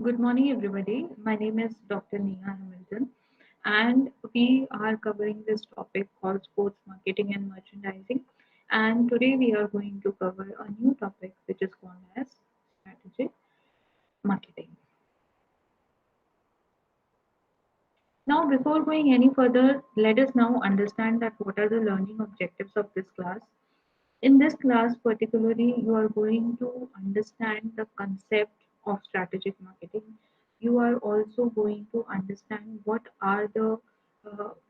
Good morning, everybody. My name is Dr. Neha Hamilton, and we are covering this topic called sports marketing and merchandising. And today we are going to cover a new topic which is called as strategic marketing. Now, before going any further, let us now understand that what are the learning objectives of this class. In this class, particularly, you are going to understand the concept of strategic marketing. You are also going to understand what are the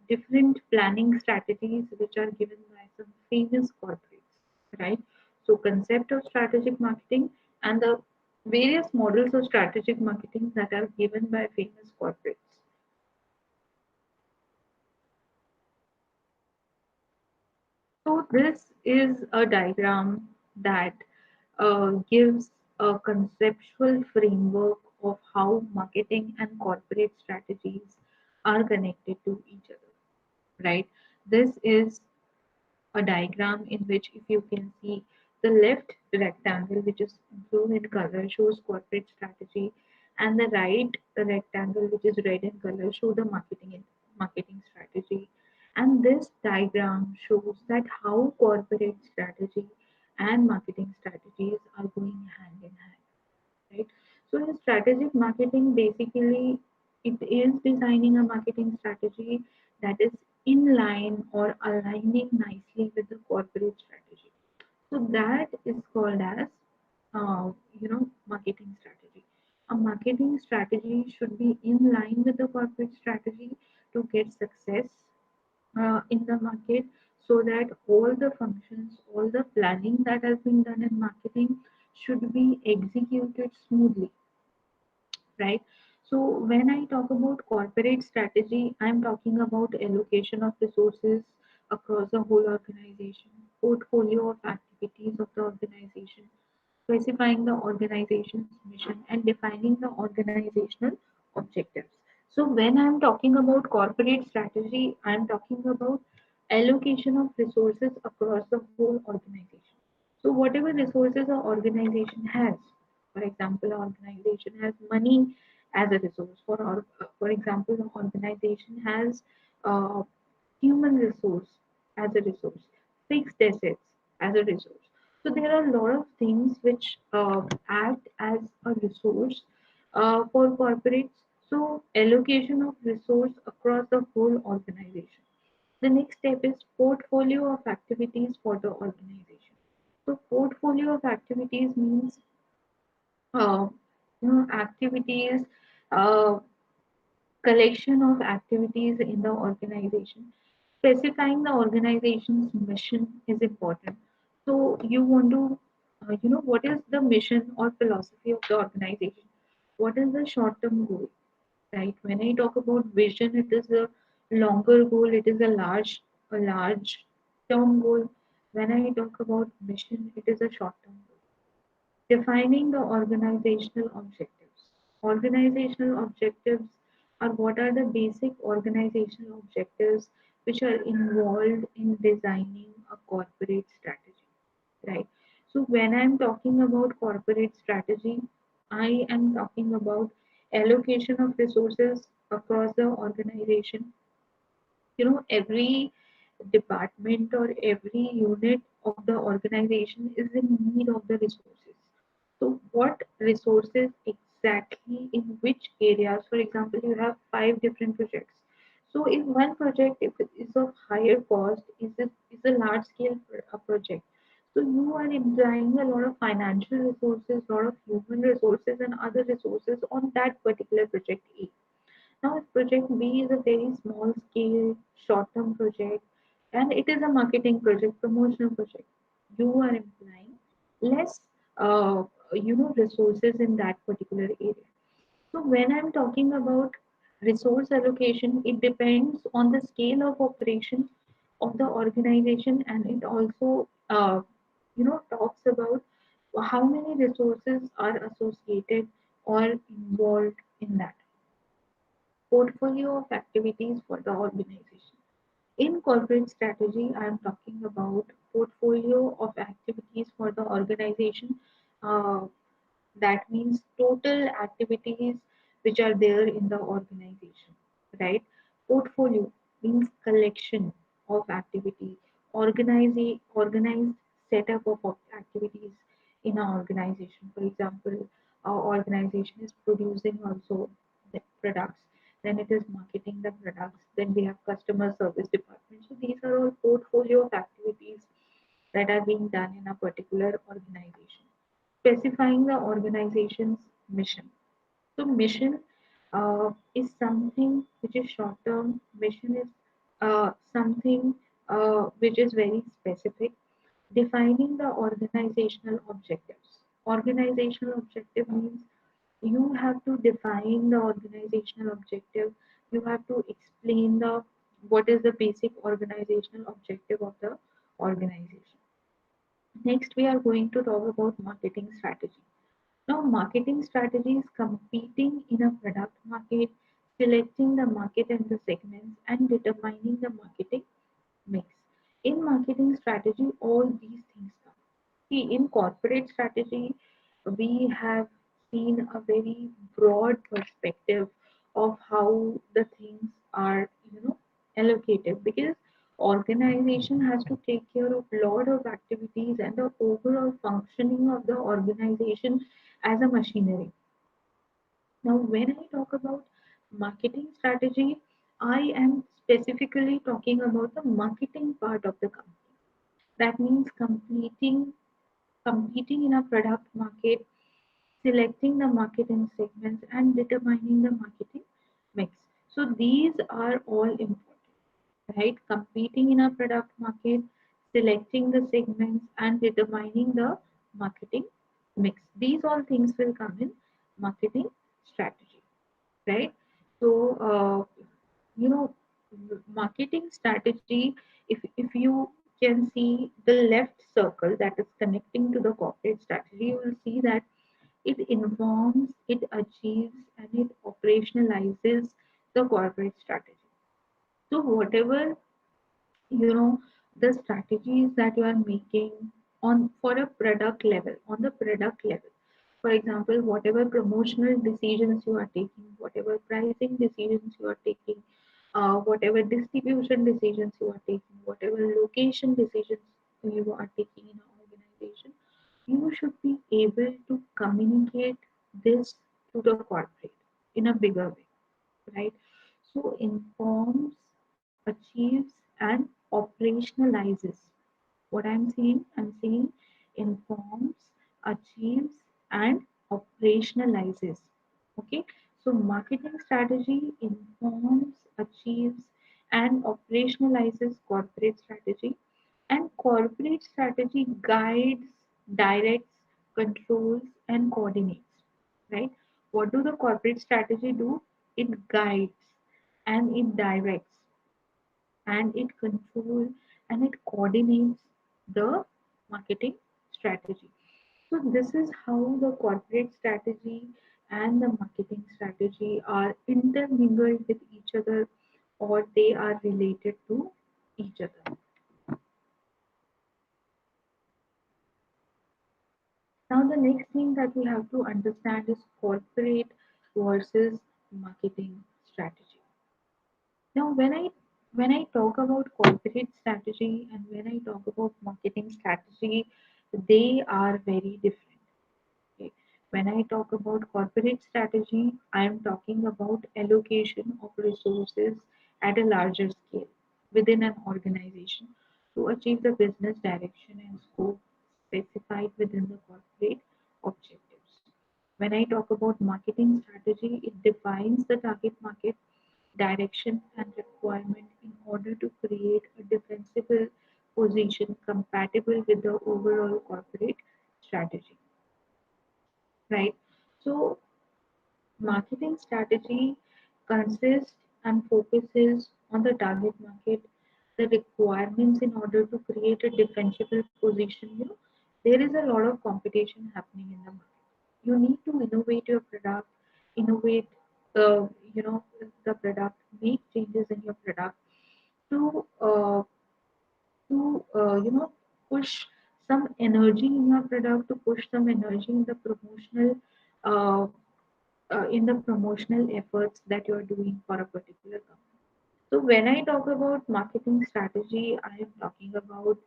different planning strategies which are given by some famous corporates, right? So, concept of strategic marketing and the various models of strategic marketing that are given by famous corporates. So this is a diagram that gives a conceptual framework of how marketing and corporate strategies are connected to each other, right? This is a diagram in which if you can see the left rectangle which is blue in color shows corporate strategy and the right rectangle which is red in color show the marketing strategy, and this diagram shows that how corporate strategy and marketing strategies are going hand in hand, right? So in strategic marketing, basically, it is designing a marketing strategy that is in line or aligning nicely with the corporate strategy. So that is called as, marketing strategy. A marketing strategy should be in line with the corporate strategy to get success in the market, so that all the functions, all the planning that has been done in marketing should be executed smoothly, right? So when I talk about corporate strategy, I'm talking about allocation of resources across the whole organization, portfolio of activities of the organization, specifying the organization's mission, and defining the organizational objectives. So when I'm talking about corporate strategy, I'm talking about allocation of resources across the whole organization. So whatever resources an organization has, for example, an organization has money as a resource. For example, an organization has uh, human resource as a resource, fixed assets as a resource. So there are a lot of things which act as a resource for corporates. So allocation of resource across the whole organization. The next step is portfolio of activities for the organization. So portfolio of activities means uh, activities, uh, collection of activities in the organization. Specifying the organization's mission is important. So you want to, what is the mission or philosophy of the organization? What is the short-term goal, right? When I talk about vision, it is a longer goal. It is a large term goal. When I talk about mission, it is a short-term goal. Defining the organizational objectives. Organizational objectives are what are the basic organizational objectives which are involved in designing a corporate strategy, right? So when I'm talking about corporate strategy, I am talking about allocation of resources across the organization. Every department or every unit of the organization is in need of the resources. So what resources exactly in which areas? For example, you have 5 different projects. So if one project, if it is of higher cost, is a large scale project, so you are employing a lot of financial resources, a lot of human resources and other resources on that particular project A. Now, if project B is a very small scale, short term project, and it is a marketing project, promotional project, you are implying less, resources in that particular area. So, when I'm talking about resource allocation, it depends on the scale of operation of the organization, and it also, talks about how many resources are associated or involved in that portfolio of activities for the organization. In corporate strategy, I am talking about portfolio of activities for the organization. Uh, That means total activities which are there in the organization, right? Portfolio means collection of activity, organized setup of activities in an organization. For example, our organization is producing also the products, then it is marketing the products, then we have customer service department. So these are all portfolio of activities that are being done in a particular organization. Specifying the organization's mission. So mission is something which is short term. Mission is something which is very specific. Defining the organizational objectives. Organizational objective means you have to define the organizational objective. You have to explain the what is the basic organizational objective of the organization. Next, we are going to talk about marketing strategy. Now, marketing strategy is competing in a product market, selecting the market and the segments, and determining the marketing mix. In marketing strategy, all these things come. See, in corporate strategy, we have seen a very broad perspective of how the things are, allocated, because organization has to take care of lot of activities and the overall functioning of the organization as a machinery. Now, when I talk about marketing strategy, I am specifically talking about the marketing part of the company. That means competing in a product market, selecting the marketing segments, and determining the marketing mix. So these are all important, right? Competing in a product market, selecting the segments, and determining the marketing mix. These all things will come in marketing strategy, right? So, marketing strategy, if you can see the left circle that is connecting to the corporate strategy, you will see that it informs, it achieves, and it operationalizes the corporate strategy. So whatever, you know the strategies that you are making on for a product level, on the product level, for example, whatever promotional decisions you are taking, whatever pricing decisions you are taking, whatever distribution decisions you are taking, whatever location decisions you are taking in an organization, you should be able to communicate this to the corporate in a bigger way, right? So informs, achieves, and operationalizes. What I'm saying informs, achieves, and operationalizes. Okay, so marketing strategy informs, achieves, and operationalizes corporate strategy, and corporate strategy guides, directs, controls, and coordinates. Right? What do the corporate strategy do? It guides and it directs and it controls and it coordinates the marketing strategy. So this is how the corporate strategy and the marketing strategy are intermingled with each other, or they are related to each other. Now the next thing that we have to understand is corporate versus marketing strategy. Now when I talk about corporate strategy and when I talk about marketing strategy, they are very different. Okay. When I talk about corporate strategy, I am talking about allocation of resources at a larger scale within an organization to achieve the business direction and scope specified within the corporate objectives. When I talk about marketing strategy, it defines the target market, direction, and requirement in order to create a defensible position compatible with the overall corporate strategy, right? So, marketing strategy consists and focuses on the target market, the requirements in order to create a defensible position. There is a lot of competition happening in the market. You need to innovate your product, innovate, the product, make changes in your product to push some energy in your product, to push some energy uh, in the promotional efforts that you are doing for a particular company. So when I talk about marketing strategy, I am talking about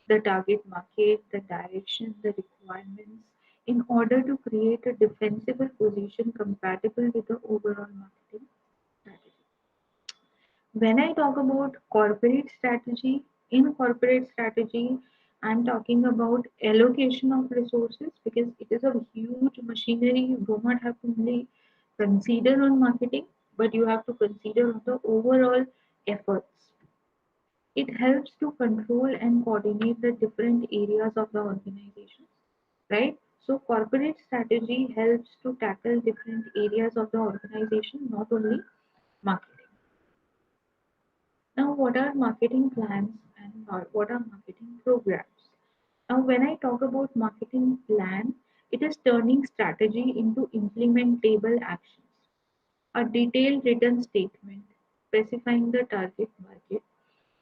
the target market, the direction, the requirements in order to create a defensible position compatible with the overall marketing strategy. When I talk about corporate strategy, in corporate strategy, I'm talking about allocation of resources because it is a huge machinery. You do not have to only consider on marketing, but you have to consider on the overall efforts. It helps to control and coordinate the different areas of the organization, right? So corporate strategy helps to tackle different areas of the organization, not only marketing. Now, what are marketing plans and what are marketing programs? Now, when I talk about marketing plan, it is turning strategy into implementable actions. A detailed written statement specifying the target market,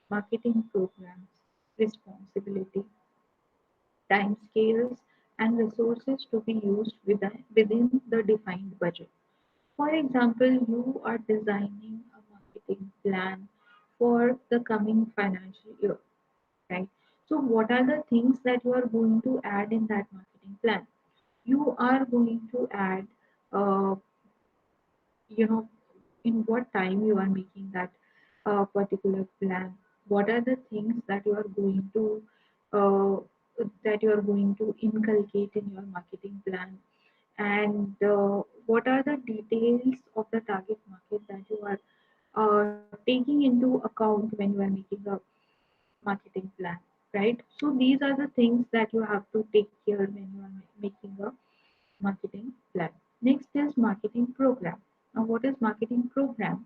marketing programs, responsibility, timescales, and resources to be used within the defined budget. For example, you are designing a marketing plan for the coming financial year, right? So, what are the things that you are going to add in that marketing plan? You are going to add, uh, you know, in what time you are making that particular plan. What are the things uh, that you are going to inculcate in your marketing plan, and what are the details of the target market that you are taking into account when you are making a marketing plan, right? So these are the things that you have to take care when you are making a marketing plan. Next is marketing program. Now, what is marketing program?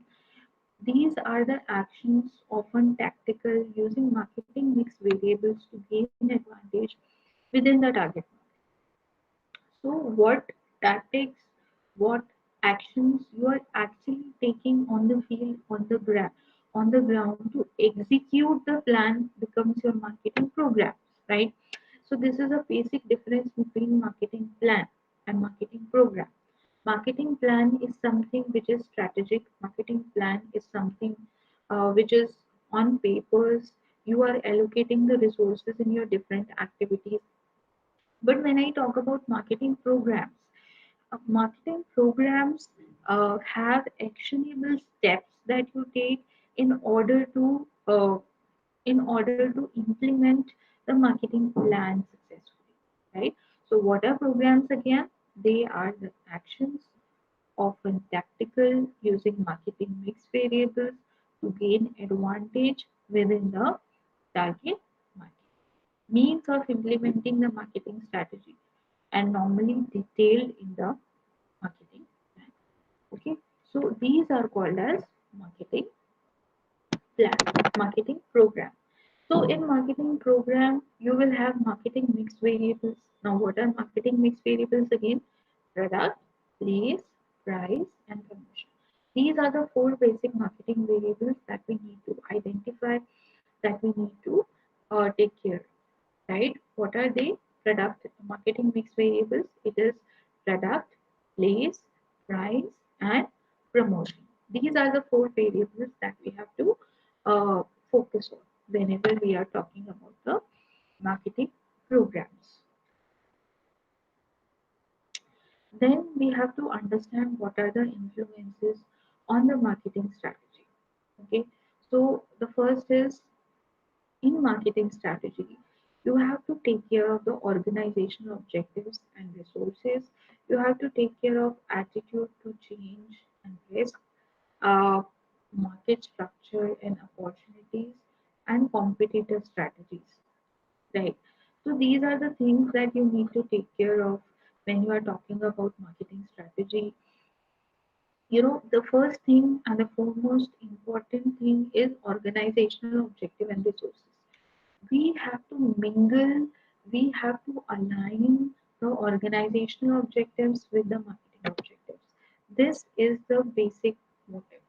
These are the actions, often tactical, using marketing mix variables to gain advantage within the target market. So, what tactics, what actions you are actually taking on the field, on the ground to execute the plan becomes your marketing program, right? So, this is a basic difference between marketing plan and marketing program. Marketing plan is something which is strategic. Marketing plan is something which is on papers. You are allocating the resources in your different activities. But when I talk about marketing programs have actionable steps that you take in order to implement the marketing plan successfully, right? So, what are programs again? They are the actions, often tactical, using marketing mix variables to gain advantage within the target market. Means of implementing the marketing strategy and normally detailed in the marketing plan. Okay, so these are called as marketing plan, marketing program. So in marketing program, you will have marketing mix variables. Now, what are marketing mix variables again? Product, place, price, and promotion. These are the four basic marketing variables that we need to identify, that we need to take care, right? What are they? Product marketing mix variables. It is product, place, price, and promotion. These are the four variables that we have to uh, focus on whenever we are talking about the marketing programs. Then we have to understand what are the influences on the marketing strategy. Okay, so the first is in marketing strategy, you have to take care of the organizational objectives and resources. You have to take care of attitude to change and risk, uh, market structure and opportunities, and competitive strategies. Right. So these are the things that you need to take care of when you are talking about marketing strategy. The first thing and the foremost important thing is organizational objective and resources. We have to mingle, we have to align the organizational objectives with the marketing objectives. This is the basic motive,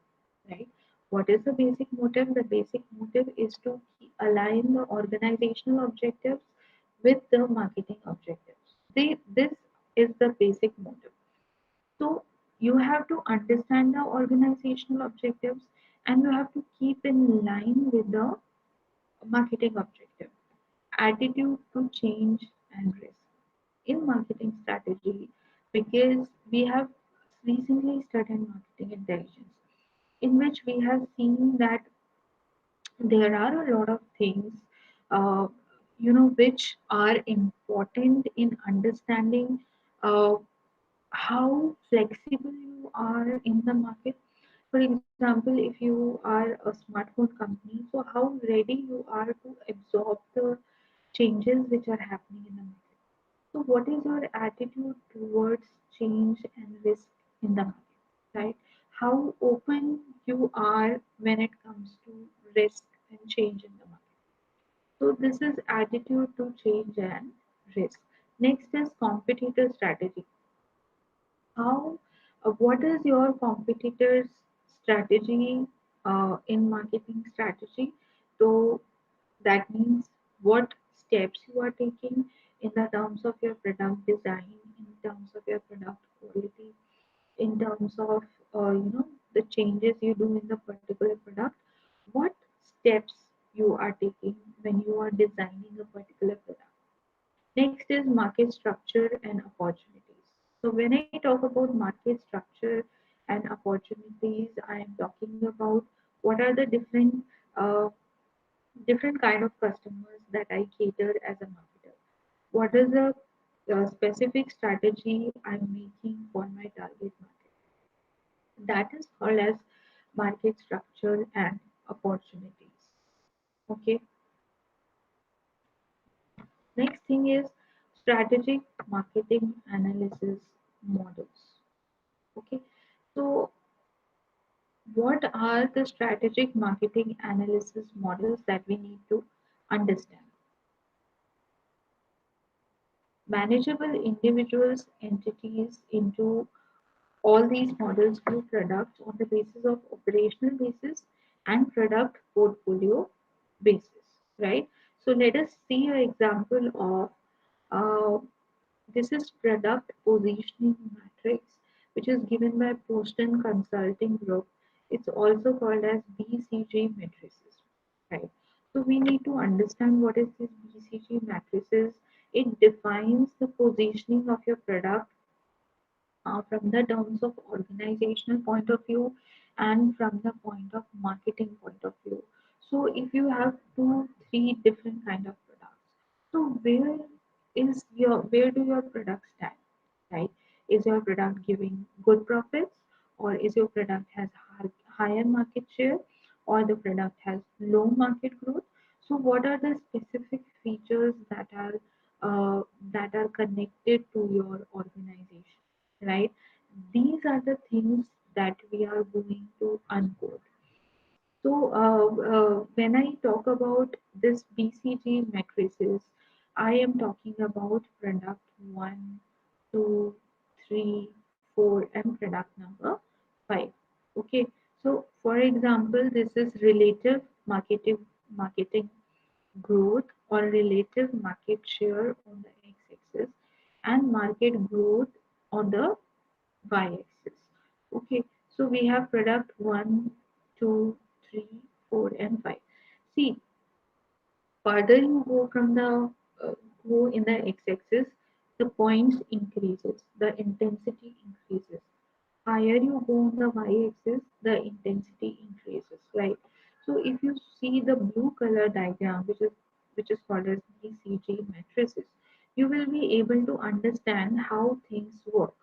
right? What is the basic motive? The basic motive is to align the organizational objectives with the marketing objectives. This is the basic motive. So you have to understand the organizational objectives and you have to keep in line with the marketing objective. Attitude to change and risk. In marketing strategy, because we have recently studied marketing intelligence, in which we have seen that there are a lot of things uh, which are important in understanding uh, how flexible you are in the market. For example, if you are a smartphone company, so how ready you are to absorb the changes which are happening in the market. So what is your attitude towards change and risk in the market, right? How open you are when it comes to risk and change in the market. So this is attitude to change and risk. Next is competitor strategy. How, what is your competitor's strategy in marketing strategy? So that means what steps you are taking in the terms of your product design, in terms of your product quality, in terms of the changes you do in the particular product. What steps you are taking when you are designing a particular product. Next is market structure and opportunities. So when I talk about market structure and opportunities, I am talking about what are the different kind of customers that I cater as a marketer. What is the specific strategy I'm making for my target market? That is called as market structure and opportunities. Okay. Next thing is strategic marketing analysis models. Okay. So what are the strategic marketing analysis models that we need to understand? Manageable individuals, entities into all these models view products on the basis of operational basis and product portfolio basis, right? So let us see an example of uh, this is product positioning matrix, which is given by Boston Consulting Group. It's also called as BCG matrices, right? So we need to understand what is this BCG matrices. It defines the positioning of your product from the terms of organizational point of view and from the point of marketing point of view. So if you have two three different kind of products, so where do your products stand, right? Is your product giving good profits, or is your product has higher market share, or the product has low market growth? So what are the specific features that are connected to your organization, right? These are the things that we are going to uncode. So when I talk about this BCG matrices, I am talking about product 1, 2, 3, 4, and product number 5. Okay, so for example, this is relative marketing growth or relative market share on the x-axis and market growth on the y-axis. Okay, so we have product 1, 2, 3, 4, and 5. See, further you go from the uh, go in the x-axis, the points increases, the intensity increases. Higher you go on the y-axis, the intensity increases, right? So if you see the blue color diagram, which is called as BCG matrices, you will be able to understand how things work.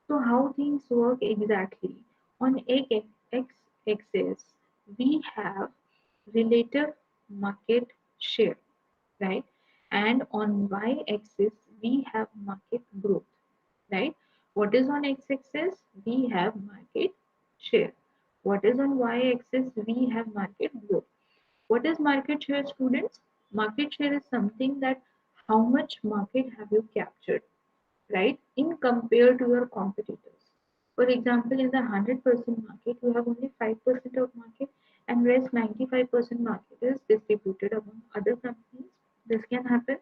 So how things work exactly? On x-axis, we have relative market share, right? And on y-axis, we have market growth, right? What is on x-axis? We have market share. What is on y-axis? We have market growth. What is market share, students? Market share is something that how much market have you captured, right, in compared to your competitors. For example, in the 100% market, you have only 5% of market and rest 95% market is distributed among other companies. This can happen.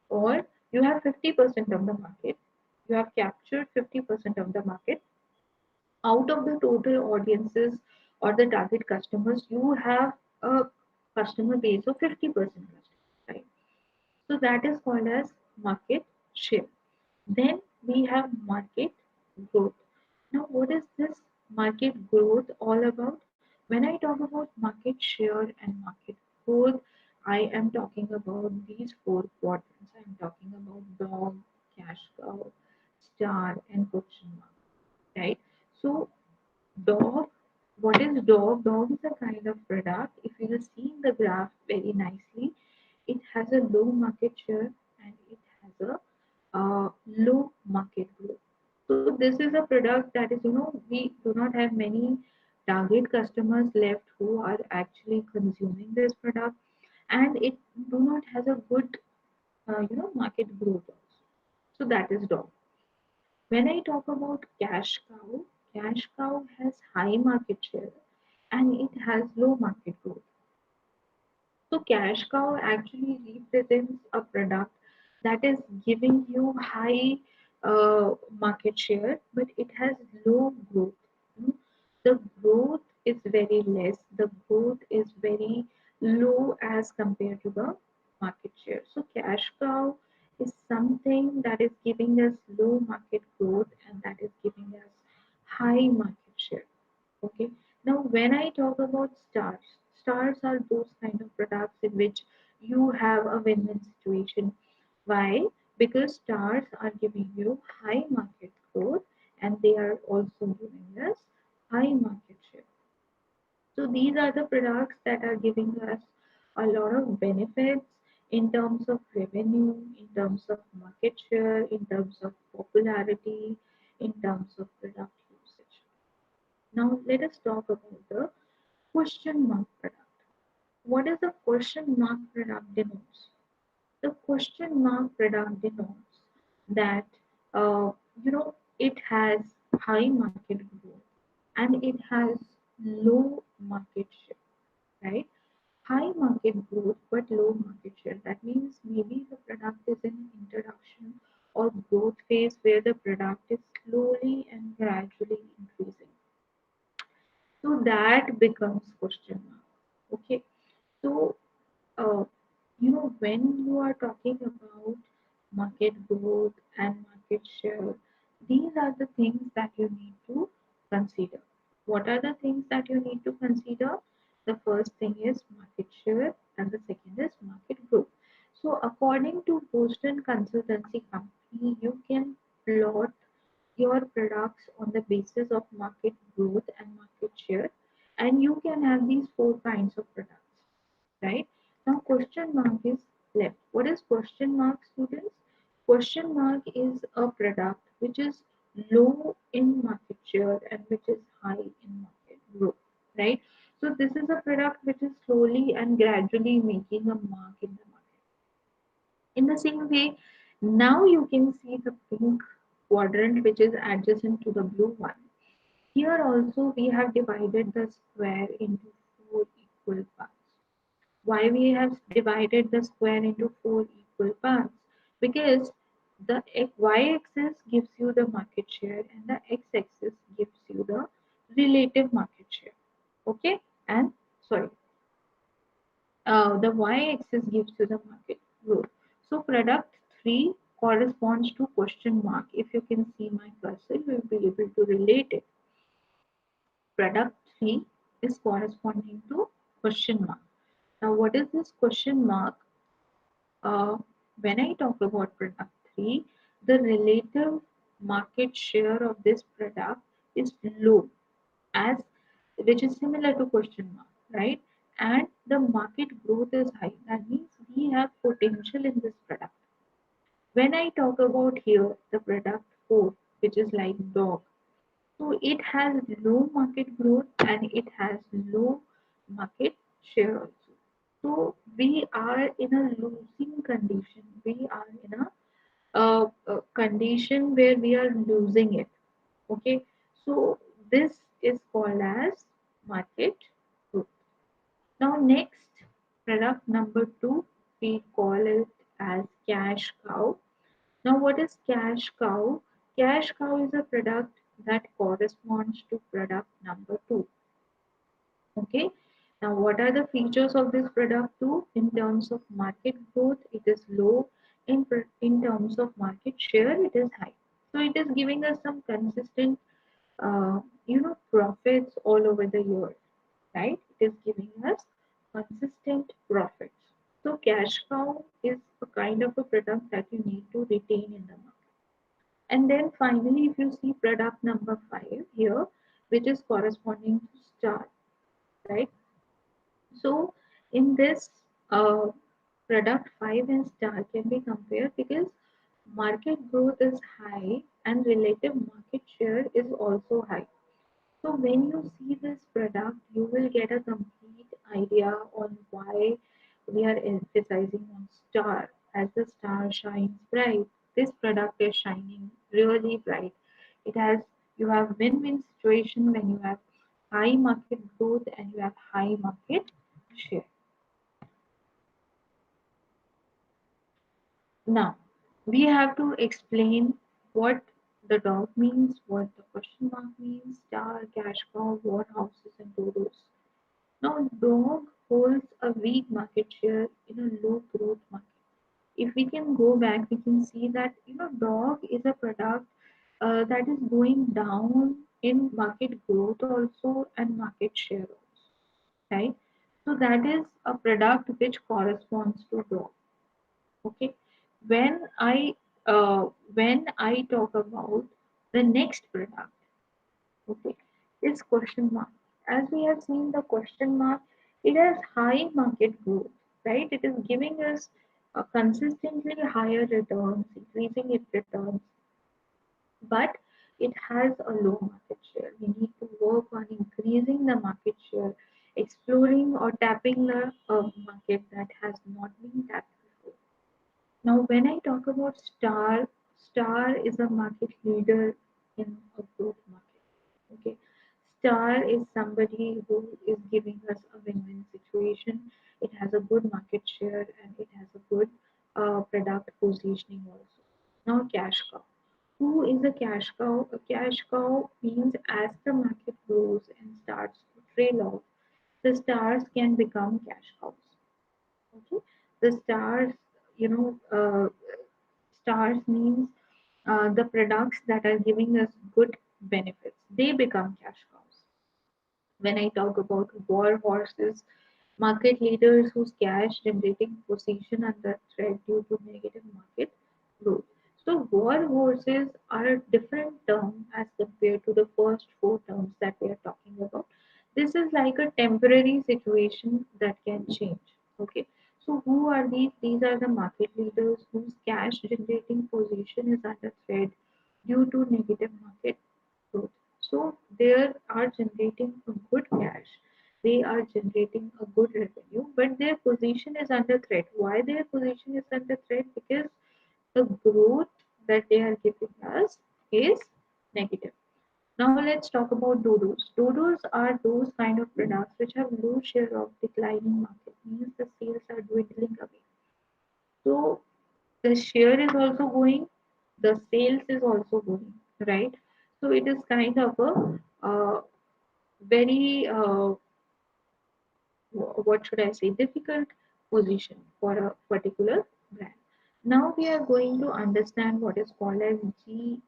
or you have 50% of the market, you have captured 50% of the market out of the total audiences or the target customers. You have a customer base of 50%, right? So that is called as market share. Then we have market growth. Now, what is this market growth all about? When I talk about market share and market growth, I am talking about these four quadrants. I am talking about dog, cash cow, star, and question mark. Right? So, dog, what is dog? Dog is a kind of product. If you will see in the graph very nicely, it has a low market share and it has a low market growth. So this is a product that is, we do not have many target customers left who are actually consuming this product, and it do not has a good, market growth also. So that is dog. When I talk about cash cow has high market share and it has low market growth. So cash cow actually represents a product that is giving you high market share, but it has low growth. Mm. The growth is very less. The growth is very low as compared to the market share. So cash cow is something that is giving us low market growth and that is giving us high market share. Okay. Now, when I talk about stars, stars are those kind of products in which you have a win-win situation. Why? Because stars are giving you high market growth and they are also giving us high market share. So these are the products that are giving us a lot of benefits in terms of revenue, in terms of market share, in terms of popularity, in terms of product usage. Now let us talk about the question mark product. What is the question mark product denotes? The question mark product denotes that uh, it has high market growth and it has low market share, right? High market growth but low market share. That means maybe the product is in introduction or growth phase where the product is slowly and gradually increasing. So that becomes question mark. Okay. So uh, when you are talking about market growth and market share, these are the things that you need to consider. What are the things that you need to consider? The first thing is market share and the second is market growth. So according to Boston Consultancy Company, you can plot your products on the basis of market growth and market share, and you can have these four kinds of products, right? Now question mark is left. What is question mark, students? Question mark is a product which is low in market share and which is high in market growth, right? So this is a product which is slowly and gradually making a mark in the market. In the same way, now you can see the pink quadrant which is adjacent to the blue one. Here also we have divided the square into four equal parts. Why we have divided the square into four equal parts? Because the y-axis gives you the market share and the x-axis gives you the relative market share. Okay, and sorry, the y-axis gives you the market growth. So product 3 corresponds to question mark. If you can see my cursor, you will be able to relate it. Product 3 is corresponding to question mark. Now, what is this question mark? When I talk about product 3, the relative market share of this product is low, as which is similar to question mark, right? And the market growth is high. That means we have potential in this product. When I talk about here the product 4, which is like dog, so it has low market growth and it has low market share also. So we are in a losing condition. We are in a condition where we are losing it. Okay. So this is called as market growth. Now next product number 2, we call it as cash cow. Now, what is cash cow? Cash cow is a product that corresponds to product number two. Okay. Now, what are the features of this product too? In terms of market growth, it is low. In terms of market share, it is high. So it is giving us some consistent, profits all over the year, right? It is giving us consistent profits. So cash cow is a kind of a product that you need to retain in the market. And then finally, if you see product number five here, which is corresponding to star, right? So in this product 5 and star can be compared because market growth is high and relative market share is also high. So when you see this product, you will get a complete idea on why we are emphasizing on star. As the star shines bright, this product is shining really bright. It has you have win-win situation when you have high market growth and you have high market share. Now, we have to explain what the dog means, what the question mark means, star, cash cow, warehouses, and dodos. Now, dog holds a weak market share in a low growth market. If we can go back, we can see that dog is a product that is going down in market growth also and market share also, right? So that is a product which corresponds to dog. Okay, when I when I talk about the next product, okay, is question mark. As we have seen the question mark, it has high market growth, right? It is giving us a consistently higher returns, increasing its returns, but it has a low market share. We need to work on increasing the market share, exploring or tapping the market that has not been tapped before. Now, when I talk about Star, Star is a market leader in a growth market. Okay, Star is somebody who is giving us a win-win situation. It has a good market share and it has a good product positioning also. Now, cash cow. Who is a cash cow? A cash cow means as the market grows and starts to trail off, the stars can become cash cows. Okay, the stars, you know, uh, stars means the products that are giving us good benefits. They become cash cows. When I talk about war horses, market leaders whose cash generating position under threat due to negative market growth. So war horses are a different term as compared to the first four terms that we are talking about. This is like a temporary situation that can change. Okay. So who are these? These are the market leaders whose cash generating position is under threat due to negative market growth. So they are generating a good cash, they are generating a good revenue, but their position is under threat. Why their position is under threat? Because the growth that they are giving us is negative. Now let's talk about dodos. Dodos are those kind of products which have low share of declining market, means the sales are dwindling away. So the share is also going, the sales is also going, right? So it is kind of a very what should I say, difficult position for a particular brand. Now we are going to understand what is called as GE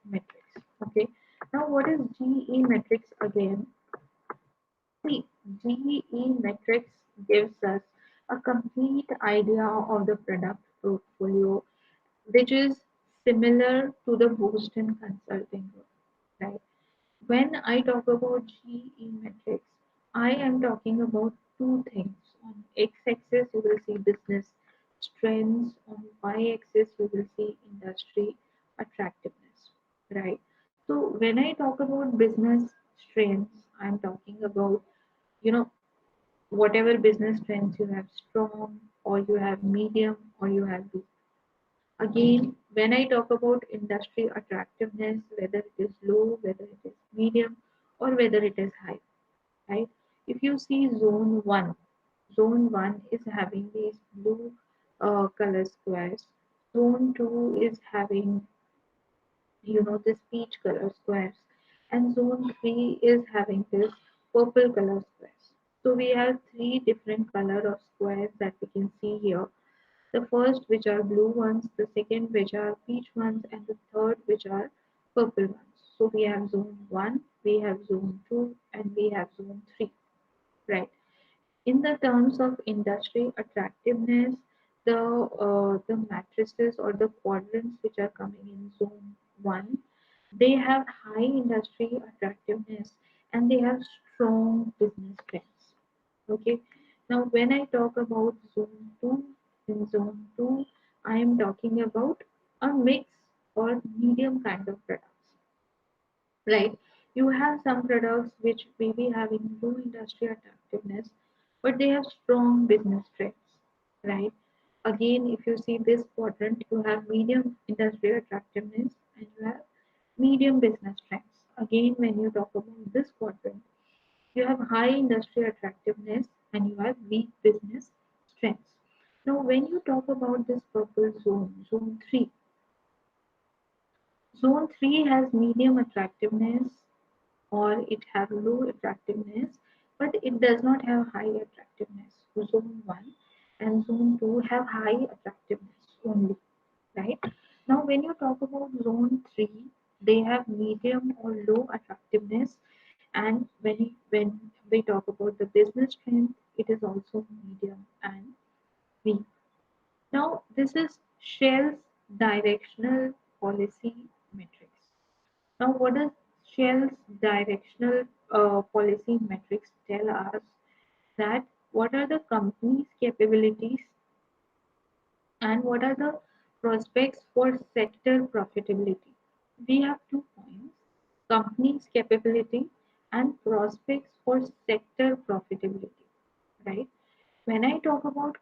metrics. Okay. Now what is GE metrics again? See, GE metrics gives us a complete idea of the product portfolio, which is similar to the Boston Consulting Group, right? When I talk about GE metrics, I am talking about two things. On x-axis, you will see business strengths. On y-axis, you will see industry attractiveness, right? So when I talk about business strengths, I'm talking about, you know, whatever business strengths you have strong, or you have medium, or you have weak. Again, when I talk about industry attractiveness, whether it is low, whether it is medium, or whether it is high, right? If you see zone 1 is having these blue color squares. Zone 2 is having, this peach color squares, and zone 3 is having this purple color squares. So we have three different color of squares that we can see here. The first which are blue ones, the second which are peach ones, and the third which are purple ones. So we have zone 1, we have zone 2, and we have zone 3, right? In the terms of industry attractiveness, the matrices or the quadrants which are coming in zone 1, they have high industry attractiveness and they have strong business trends. Okay. Now, when I talk about zone 2, in zone 2, I am talking about a mix or medium kind of products. Right? You have some products which may be having low industry attractiveness, but they have strong business trends. Right? Again, if you see this quadrant, you have medium industry attractiveness and you have medium business trends. Again, when you talk about this quadrant, you have high industry attractiveness and you have weak business strengths. Now, when you talk about this purple zone, zone 3 has medium attractiveness or it has low attractiveness, but it does not have high attractiveness. So zone 1 and zone 2 have high attractiveness only, right? Now, when you talk about zone 3, they have medium or low attractiveness, and when we talk about the business strength, it is also medium and weak. Now, this is Shell's directional policy metrics. Now, what does Shell's directional policy metrics tell us? That what are the company's capabilities and what are the prospects for sector profitability? We have 2 points: company's capability and prospects for sector profitability, right? When I talk about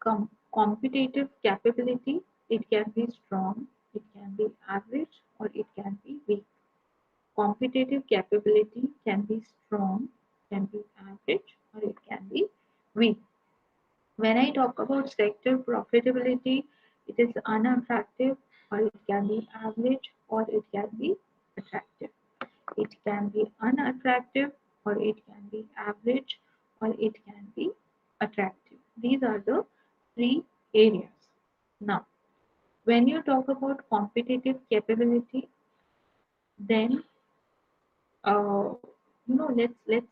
competitive capability, it can be strong, it can be average, or it can be weak. Competitive capability can be strong, can be average, or it can be weak. When I talk about sector profitability, it is unattractive, or it can be average, or it can be attractive. It can be unattractive, or it can be average, or it can be attractive. These are the three areas. Now, when you talk about competitive capability, then let's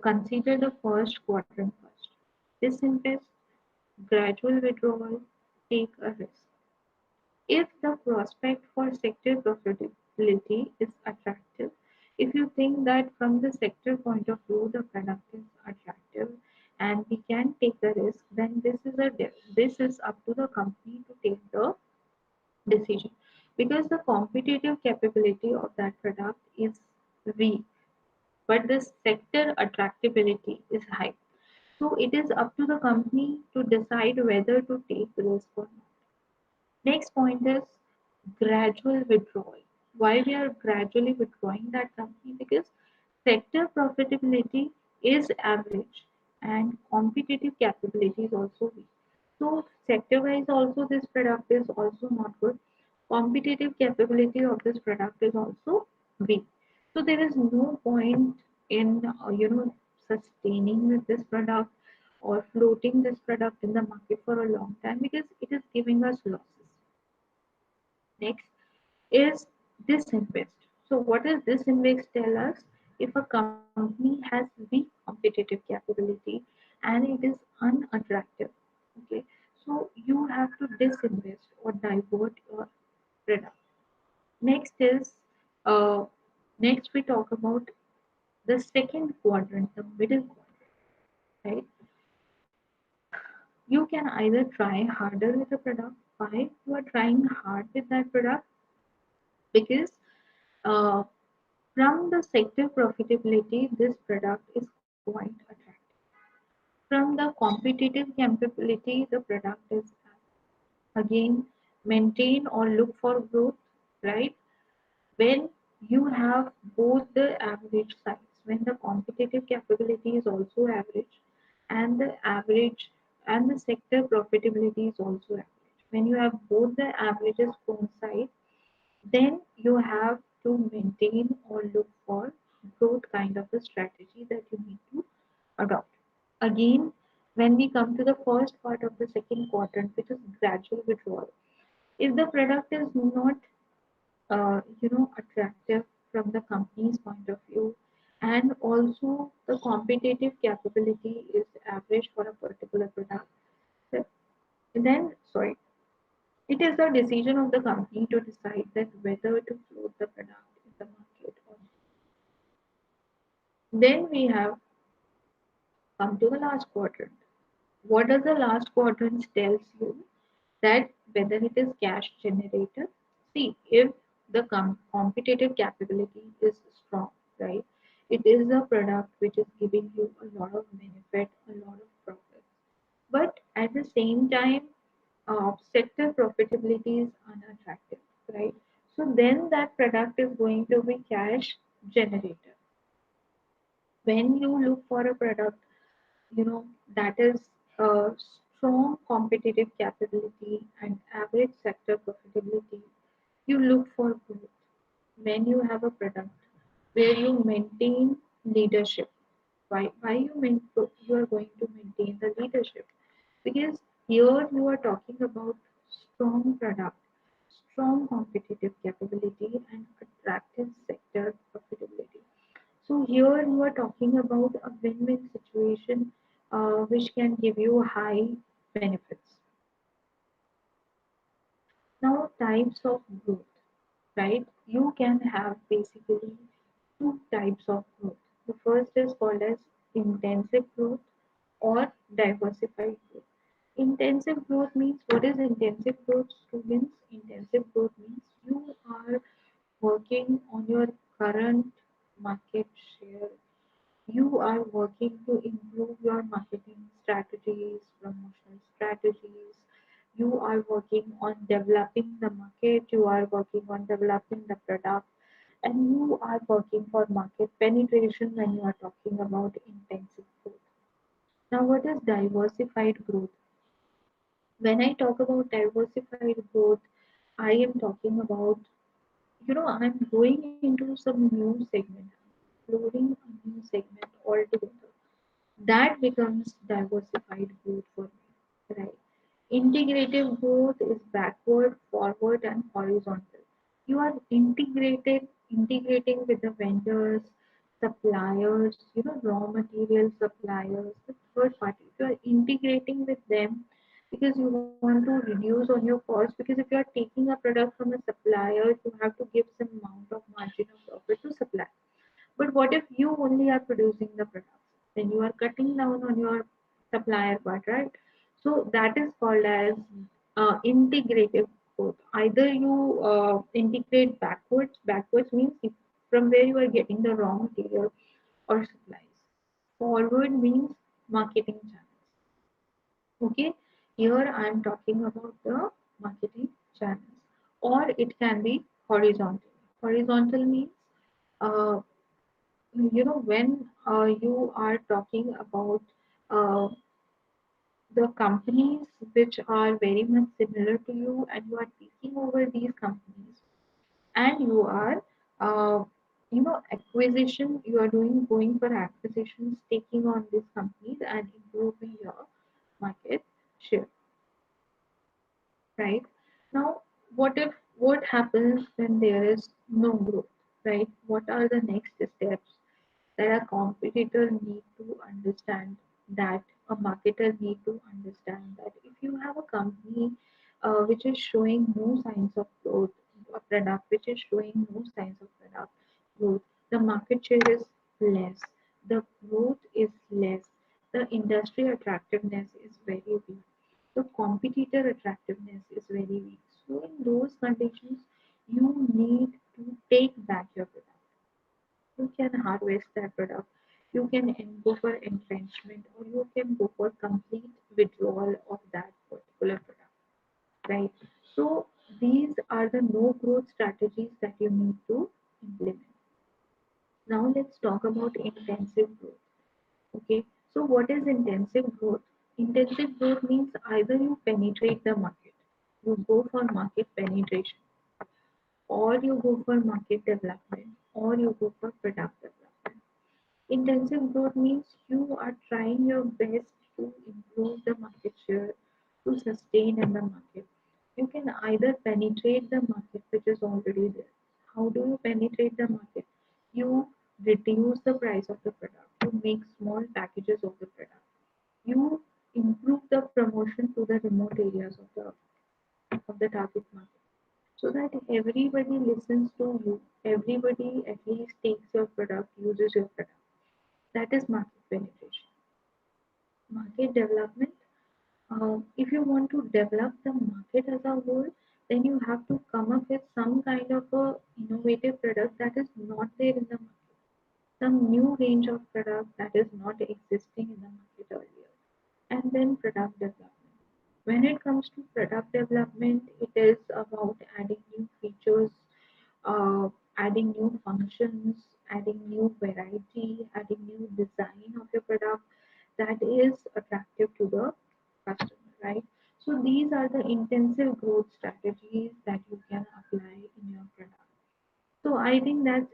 consider the first quadrant first. Disinvest, gradual withdrawal, take a risk. If the prospect for sector profitability is attractive, if you think that from the sector point of view the product is attractive and we can take the risk, then this is up to the company to take the decision, because the competitive capability of that product is weak but the sector attractability is high. So it is up to the company to decide whether to take risk or not. Next point is gradual withdrawal. Why we are gradually withdrawing that company? Because sector profitability is average and competitive capability is also weak. So sector wise also this product is also not good. Competitive capability of this product is also weak. So there is no point in sustaining with this product or floating this product in the market for a long time because it is giving us losses. Next is disinvest. So what does disinvest tell us? If a company has weak competitive capability and it is unattractive, okay, so you have to disinvest or divert your product. Next is uh, next we talk about the second quadrant, the middle quadrant, right? You can either try harder with the product. Why you are trying hard with that product? Because uh, from the sector profitability, this product is quite attractive. From the competitive capability, the product is again maintain or look for growth, right? When you have both the average size, when the competitive capability is also average and the average and the sector profitability is also average. When you have both the averages coincide, then you have to maintain or look for growth kind of a strategy that you need to adopt. Again, when we come to the first part of the second quadrant, which is gradual withdrawal, if the product is not attractive from the company's point of view, and also the competitive capability is average for a particular product, then sorry, it is the decision of the company to decide that whether to float the product in the market or not. Then we have come to the last quadrant. What does the last quadrant tells you? That whether it is cash generator. See, if the competitive capability is strong, right? It is a product which is giving you a lot of benefit, a lot of profit. But at the same time, sector profitability is unattractive, right? So then that product is going to be cash generator. When you look for a product, that is a strong competitive capability and average sector profitability, you look for growth. When you have a product where you maintain leadership, why you are going to maintain the leadership? Because here you are talking about strong product, strong competitive capability, and attractive sector profitability. So here you are talking about a win-win situation, which can give you high benefits. Now, types of growth, right? You can have basically two types of growth. The first is called as intensive growth or diversified growth. Intensive growth means, what is intensive growth, students? Intensive growth means you are working on your current market share. You are working to improve your marketing strategies, promotional strategies. You are working on developing the market. You are working on developing the product. And you are working for market penetration when you are talking about intensive growth. Now, what is diversified growth? When I talk about diversified growth, I am talking about, I'm going into some new segment, exploring a new segment altogether. That becomes diversified growth for me, right? Integrative growth is backward, forward, and horizontal. You are integrating with the vendors, suppliers, raw material suppliers, the third parties. You are integrating with them because you want to reduce on your cost. Because if you are taking a product from a supplier, you have to give some amount of margin of profit to supply. But what if you only are producing the products? Then you are cutting down on your supplier part, right? So that is called as integrative growth. Either you integrate backwards. Backwards means from where you are getting the raw material or supplies. Forward means marketing channels. Okay, here I am talking about the marketing channels, or it can be horizontal. Horizontal means uh, when you are talking about uh, the companies which are very much similar to you, and you are taking over these companies, and you are uh, acquisition, you are going for acquisitions, taking on these companies and improving your market share, right? Now, what happens when there is no growth, right? What are the next steps that a competitor need to understand, that a marketer need to understand, that if you have a company which is showing no signs of growth, a product which is showing no signs of product growth, the market share is less, the growth is less, the industry attractiveness is very weak, the competitor attractiveness is very weak. So in those conditions, you need to take back your product. You can harvest that product. You can go for entrenchment, or you can go for complete withdrawal of that particular product, right? So these are the no growth strategies that you need to implement. Now let's talk about intensive growth. Okay, so what is intensive growth? Intensive growth means either you penetrate the market, you go for market penetration, or you go for market development, or you go for product development. Intensive growth means you are trying your best to improve the market share, to sustain in the market. You can either penetrate the market which is already there. How do you penetrate the market? You reduce the price of the product, you make small packages of the product, you improve the promotion to the remote areas of the target market so that everybody listens to you, everybody at least takes your product, uses your product. That is market penetration. Market development, if you want to develop the market as a whole, then you have to come up with some kind of a innovative product that is not there in the market, some new range of product that is not existing in the market earlier, and then product development. When it comes to product development, it is about adding new features, uh, adding new functions, adding new variety, adding new design of your product that is attractive to the customer, right? So these are the intensive growth strategies that you can apply in your product. So I think that's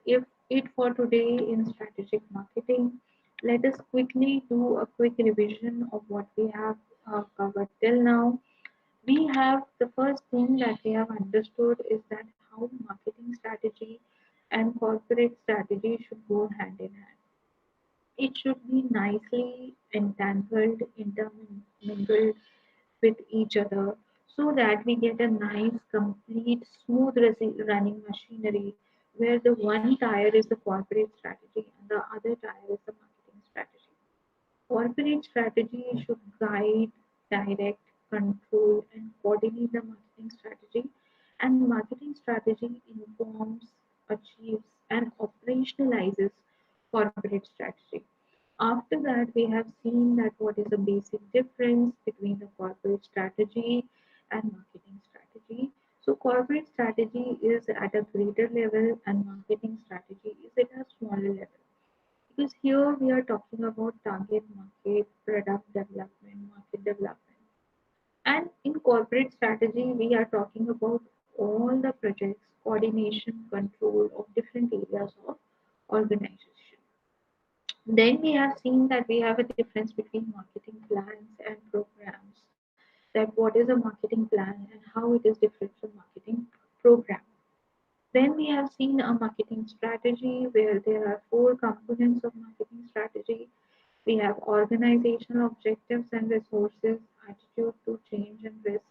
it for today in strategic marketing. Let us quickly do a quick revision of what we have covered till now. We have the first thing that we have understood is that how marketing strategy and corporate strategy should go hand in hand. It should be nicely entangled, intermingled with each other so that we get a nice, complete, smooth running machinery where the one tire is the corporate strategy and the other tire is the marketing strategy. Corporate strategy should guide, direct, control, and coordinate the marketing strategy, and marketing strategy informs, achieves, and operationalizes corporate strategy. After that, we have seen that what is the basic difference between the corporate strategy and marketing strategy. So, corporate strategy is at a greater level, and marketing strategy is at a smaller level. Because here we are talking about target market, product development, market development. And in corporate strategy, we are talking about all the projects, coordination, control of different areas of organization. Then we have seen that we have a difference between marketing plans and programs. That what is a marketing plan and how it is different from marketing program. Then we have seen a marketing strategy where there are four components of marketing strategy. We have organizational objectives and resources, attitude to change and risk,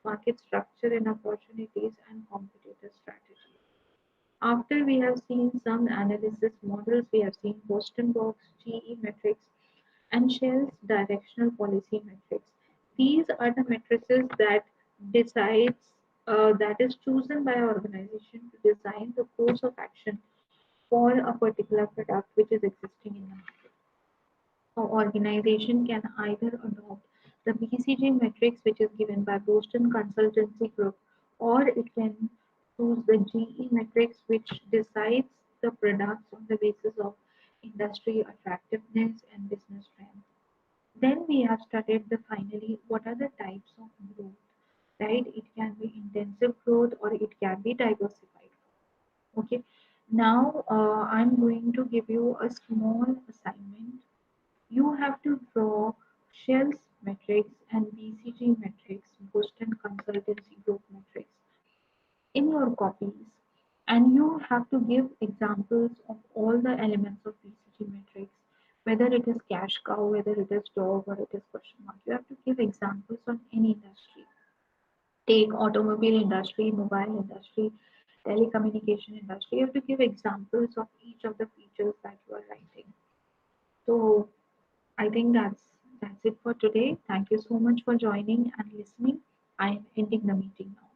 market structure and opportunities, and competitor strategy. After we have seen some analysis models, we have seen Boston Box, GE metrics, and Shell's directional policy metrics. These are the matrices that decides that is chosen by our organization to design the course of action for a particular product which is existing in the market. An organization can either adopt the BCG metrics which is given by Boston Consultancy Group, or it can choose the GE metrics which decides the products on the basis of industry attractiveness and business strength. Then we have studied the finally what are the types of growth, right? It can be intensive growth or it can be diversified. Okay. Now I'm going to give you a small assignment. You have to draw Shell's metrics and BCG metrics, Boston Consultancy Group metrics, in your copies, and you have to give examples of all the elements of BCG metrics, whether it is cash cow, whether it is dog, or it is question mark. You have to give examples on any industry. Take automobile industry, mobile industry, telecommunication industry. You have to give examples of each of the features that you are writing. So I think that's it for today. Thank you so much for joining and listening. I am ending the meeting now.